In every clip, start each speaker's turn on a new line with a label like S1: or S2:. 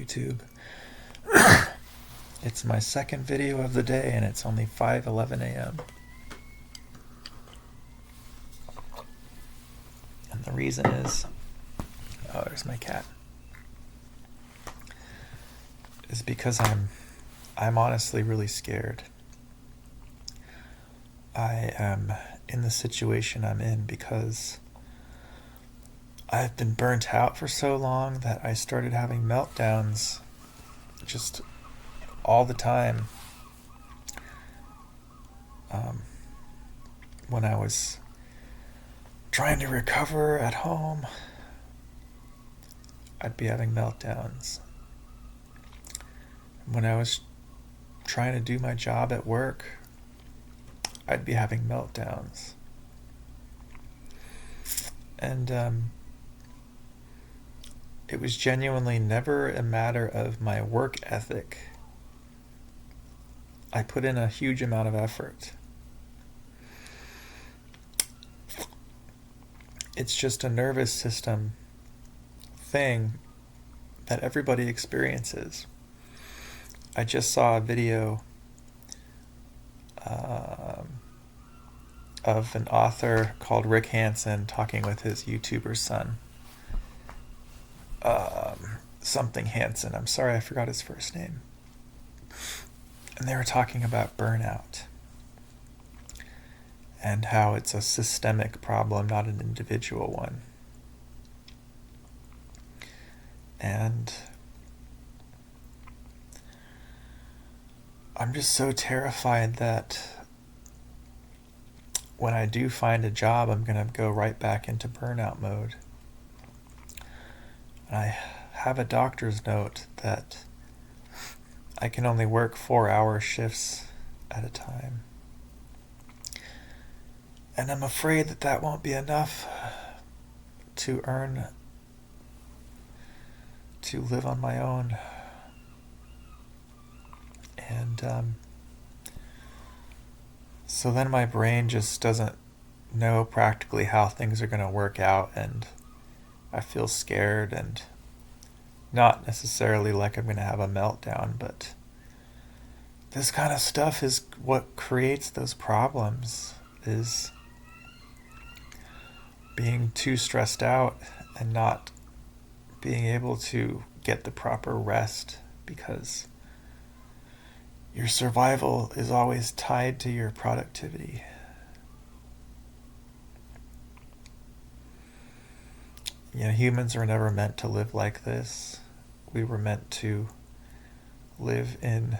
S1: YouTube. It's my second video of the day and it's only 5:11 a.m. And the reason is, oh, there's my cat, is because I'm honestly really scared. I am in the situation I'm in because I've been burnt out for so long that I started having meltdowns just all the time. When I was trying to recover at home, I'd be having meltdowns. When I was trying to do my job at work, I'd be having meltdowns. And it was genuinely never a matter of my work ethic. I put in a huge amount of effort. It's just a nervous system thing that everybody experiences. I just saw a video of an author called Rick Hansen talking with his YouTuber son. Something Hansen. I'm sorry, I forgot his first name. And they were talking about burnout and how it's a systemic problem, not an individual one. And I'm just so terrified that when I do find a job, I'm going to go right back into burnout mode. I have a doctor's note that I can only work 4-hour shifts at a time. And I'm afraid that that won't be enough to live on my own. And so then my brain just doesn't know practically how things are going to work out, and I feel scared, and not necessarily like I'm going to have a meltdown, but this kind of stuff is what creates those problems, is being too stressed out and not being able to get the proper rest, because your survival is always tied to your productivity. You know, humans were never meant to live like this. We were meant to live in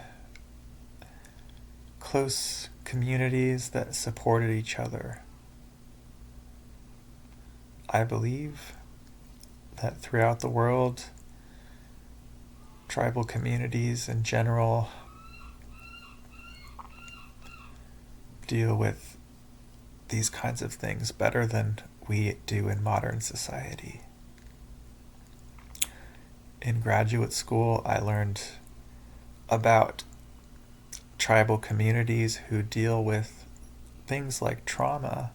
S1: close communities that supported each other. I believe that throughout the world, tribal communities in general deal with these kinds of things better than we do in modern society. In graduate school, I learned about tribal communities who deal with things like trauma,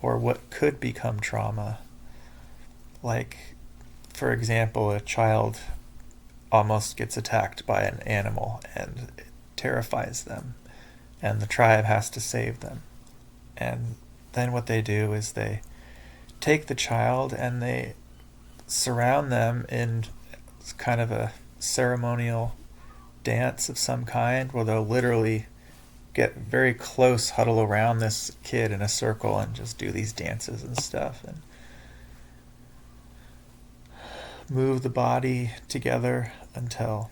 S1: or what could become trauma. Like, for example, a child almost gets attacked by an animal and it terrifies them, and the tribe has to save them. And then what they do is they take the child and they surround them in kind of a ceremonial dance of some kind, where they'll literally get very close, huddle around this kid in a circle and just do these dances and stuff, and move the body together until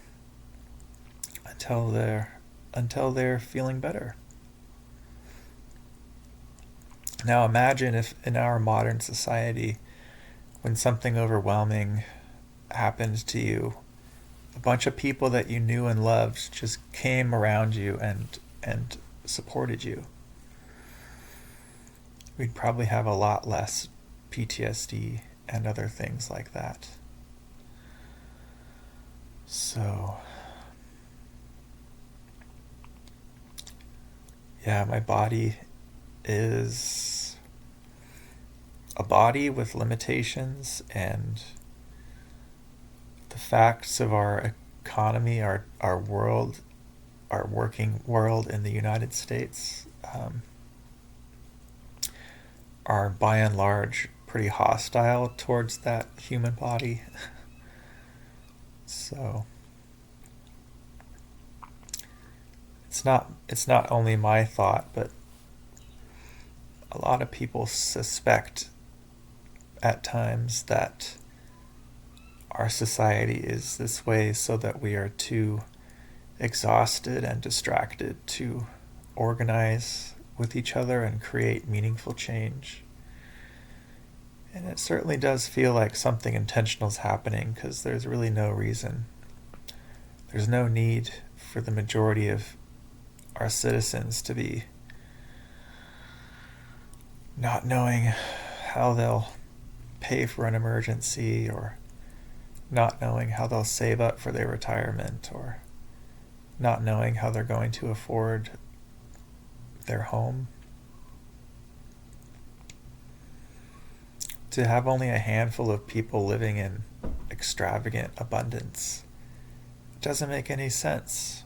S1: they're feeling better. Now imagine if in our modern society, when something overwhelming happened to you, a bunch of people that you knew and loved just came around you and supported you. We'd probably have a lot less PTSD and other things like that. So, yeah, my body is a body with limitations, and the facts of our economy, our world, our working world in the United States, are by and large pretty hostile towards that human body. So it's not only my thought, but a lot of people suspect at times that our society is this way so that we are too exhausted and distracted to organize with each other and create meaningful change. And it certainly does feel like something intentional is happening, because there's really no reason. There's no need for the majority of our citizens to be not knowing how they'll pay for an emergency, or not knowing how they'll save up for their retirement, or not knowing how they're going to afford their home. To have only a handful of people living in extravagant abundance doesn't make any sense.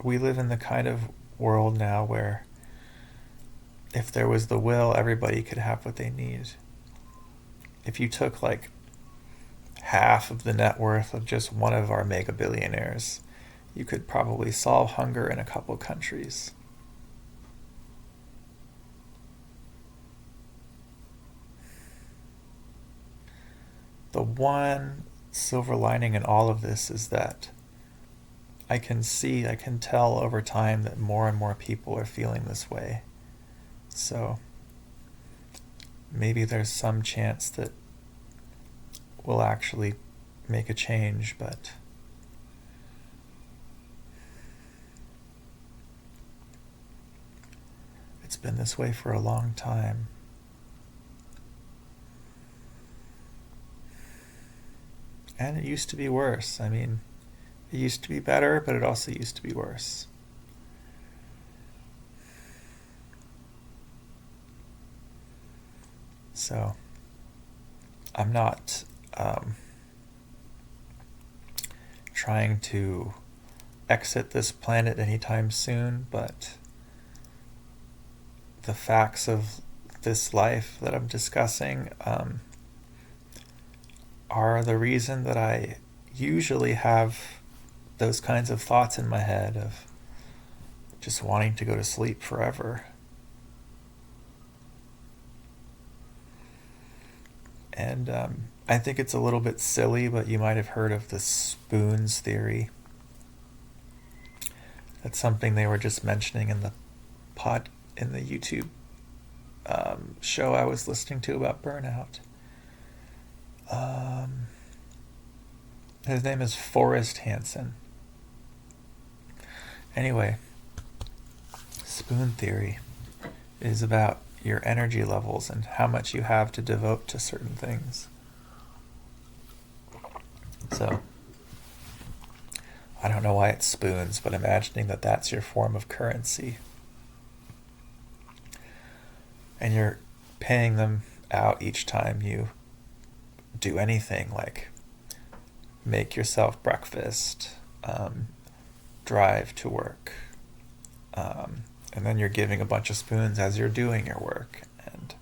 S1: We live in the kind of world now where if there was the will, everybody could have what they need. If you took like half of the net worth of just one of our mega billionaires, you could probably solve hunger in a couple countries. The one silver lining in all of this is that I can tell over time that more and more people are feeling this way. So maybe there's some chance that we'll actually make a change, but it's been this way for a long time. And it used to be worse. I mean, it used to be better, but it also used to be worse. So, I'm not trying to exit this planet anytime soon, but the facts of this life that I'm discussing are the reason that I usually have those kinds of thoughts in my head of just wanting to go to sleep forever. And I think it's a little bit silly, but you might have heard of the spoons theory. That's something they were just mentioning in the YouTube show I was listening to about burnout. His name is Forrest Hansen. Anyway, spoon theory is about your energy levels and how much you have to devote to certain things. So, I don't know why it's spoons, but imagining that that's your form of currency. And you're paying them out each time you do anything, like make yourself breakfast, drive to work, and then you're giving a bunch of spoons as you're doing your work. And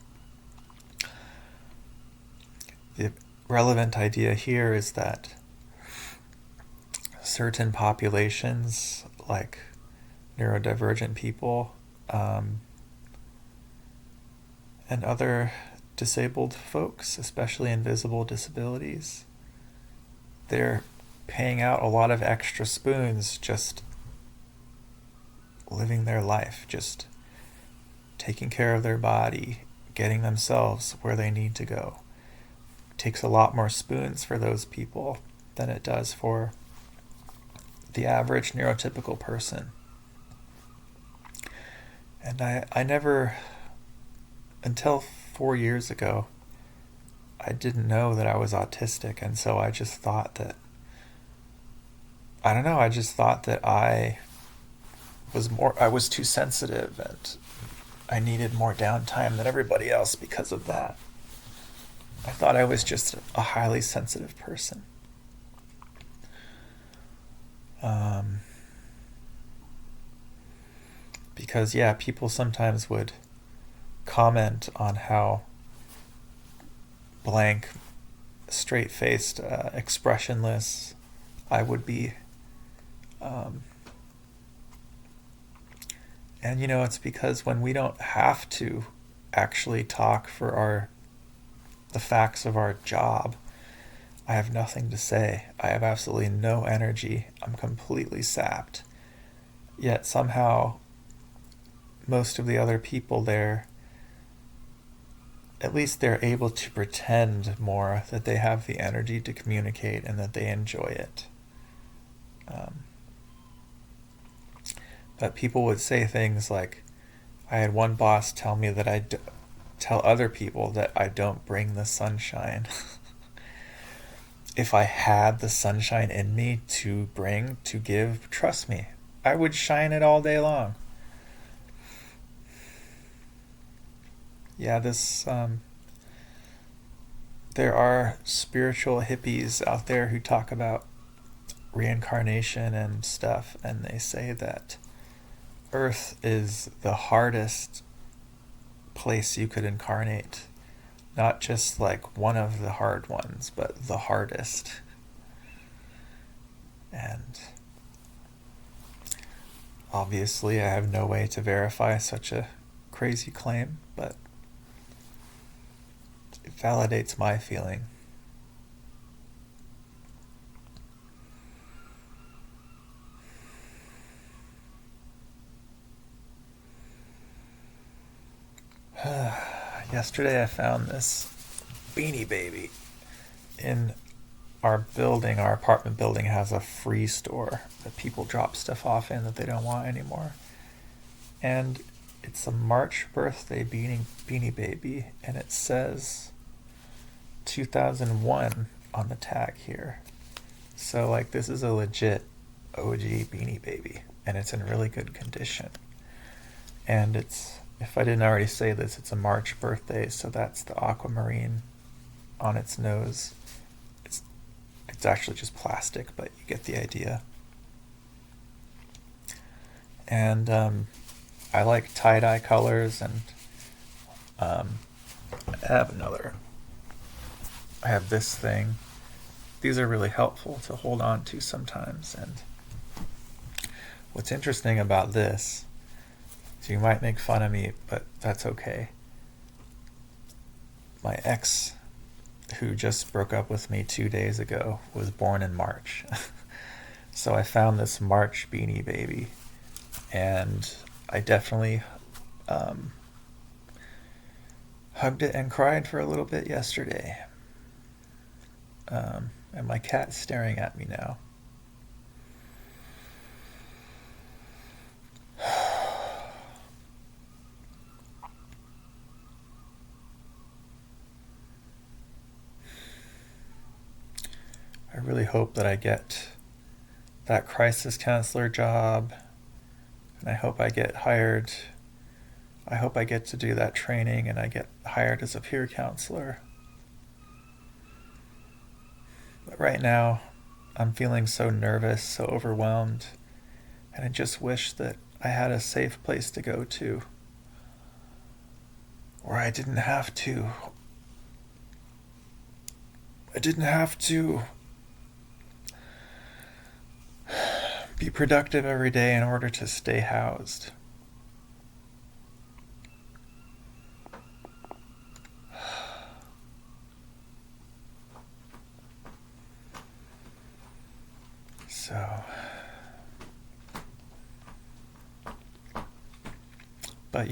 S1: the relevant idea here is that certain populations, like neurodivergent people, and other disabled folks, especially invisible disabilities, they're paying out a lot of extra spoons just living their life, just taking care of their body, getting themselves where they need to go. It takes a lot more spoons for those people than it does for the average neurotypical person. And I never, until 4 years ago, I didn't know that I was autistic, and so I just thought that, I just thought that I was too sensitive and I needed more downtime than everybody else because of that. I thought I was just a highly sensitive person. Um, because, yeah, people sometimes would comment on how blank, straight faced, expressionless I would be. Um, and, it's because when we don't have to actually talk for the facts of our job, I have nothing to say. I have absolutely no energy. I'm completely sapped. Yet somehow, most of the other people there, at least they're able to pretend more that they have the energy to communicate and that they enjoy it. Um, but people would say things like, I had one boss tell me that tell other people that I don't bring the sunshine. If I had the sunshine in me to bring, to give, trust me, I would shine it all day long. Yeah, there are spiritual hippies out there who talk about reincarnation and stuff, and they say that Earth is the hardest place you could incarnate. Not just like one of the hard ones, but the hardest. And obviously, I have no way to verify such a crazy claim, but it validates my feeling. Yesterday I found this Beanie Baby in our building. Our apartment building has a free store that people drop stuff off in that they don't want anymore. And it's a March birthday Beanie Baby, and it says 2001 on the tag here. So, like, this is a legit OG Beanie Baby, and it's in really good condition. And if I didn't already say this, it's a March birthday, so that's the aquamarine on its nose. It's actually just plastic, but you get the idea. And I like tie-dye colors, and I have this thing. These are really helpful to hold on to sometimes. And what's interesting about this, so you might make fun of me, but that's okay. My ex, who just broke up with me 2 days ago, was born in March. So I found this March Beanie Baby, and I definitely hugged it and cried for a little bit yesterday. And my cat's staring at me now. I really hope that I get that crisis counselor job, and I hope I get hired. I hope I get to do that training and I get hired as a peer counselor. But right now, I'm feeling so nervous, so overwhelmed, and I just wish that I had a safe place to go to, where I didn't have to be productive every day in order to stay housed. So, but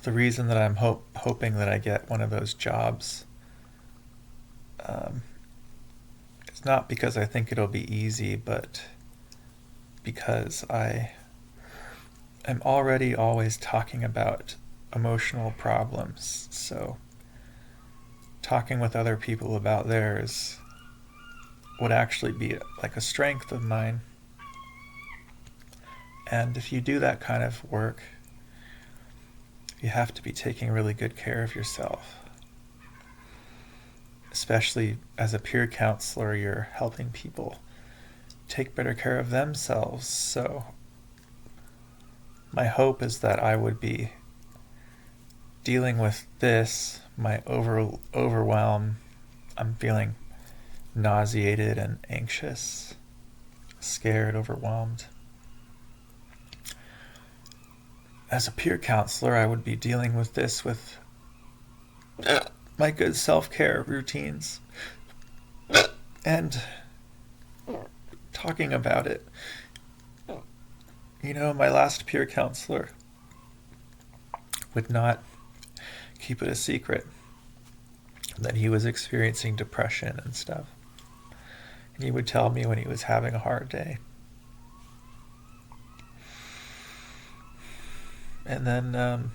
S1: the reason that I'm hoping that I get one of those jobs, it's not because I think it'll be easy, but because I am already always talking about emotional problems. So talking with other people about theirs would actually be like a strength of mine. And if you do that kind of work, you have to be taking really good care of yourself. especially as a peer counselor, you're helping people take better care of themselves. So my hope is that I would be dealing with this, my overwhelm. I'm feeling nauseated and anxious, scared, overwhelmed. As a peer counselor, I would be dealing with this with my good self-care routines and talking about it. You know, my last peer counselor would not keep it a secret that he was experiencing depression and stuff. And he would tell me when he was having a hard day. And then,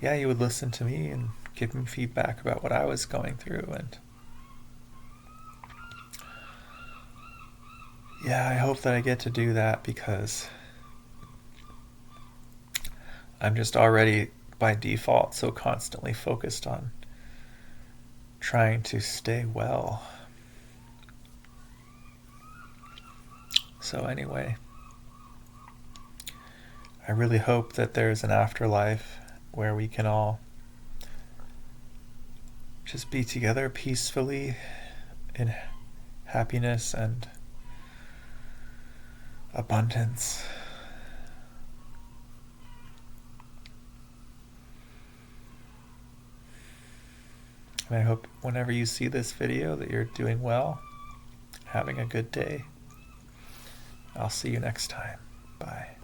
S1: yeah, he would listen to me and give me feedback about what I was going through. And yeah, I hope that I get to do that, because I'm just already by default so constantly focused on trying to stay well. So anyway, I really hope that there's an afterlife where we can all just be together peacefully in happiness and abundance. And I hope whenever you see this video that you're doing well, having a good day. I'll see you next time. Bye.